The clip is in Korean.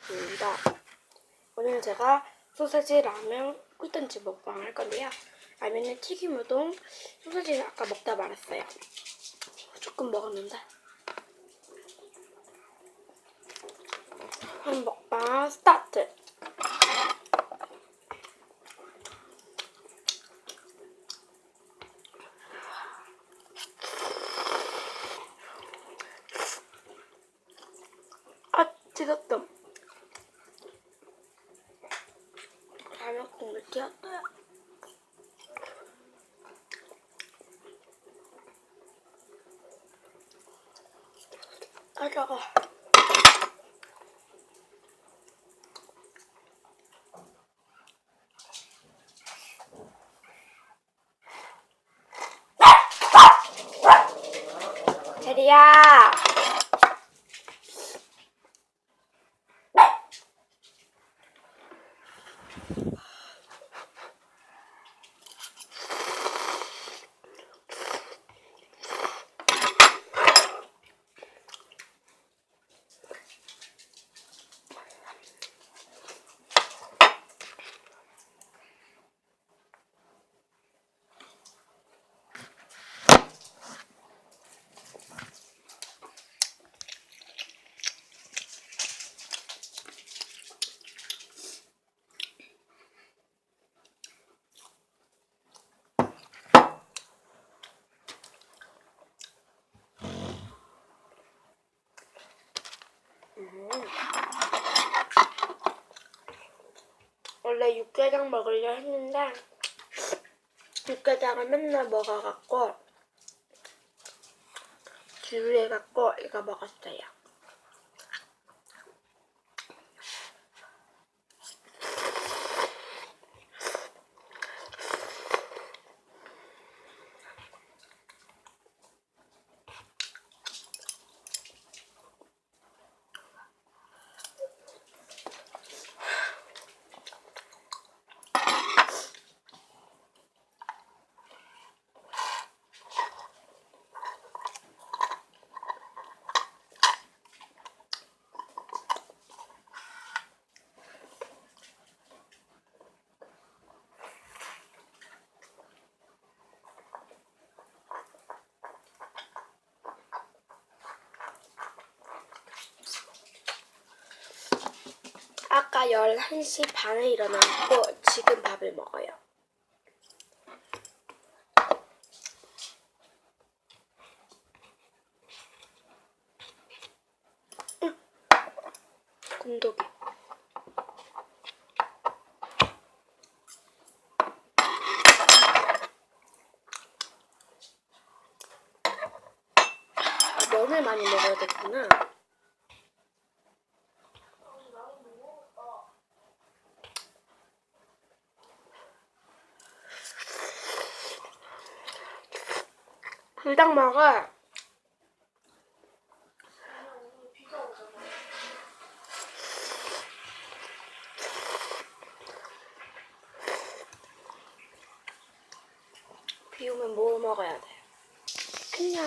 입니다. 오늘 제가 소세지 라면 꿀단지 먹방 할 건데요. 라면은 튀김 우동, 소세지는 아까 먹다 말았어요. 조금 먹었는데. 그럼 먹방 스타트! 아, 찢었다. 라면 국물 튀었어요. 아, 저거. 제리야! 원래 육개장 먹으려 했는데 육개장을 맨날 먹어갖고 지루해갖고 이거 먹었어요. 아까 11시 반에 일어났고 지금 밥을 먹어요. 곰독이. 면을 많이 먹어야 됐구나. 불닭 먹어. 비 오면 뭐 먹어야 돼? 안녕.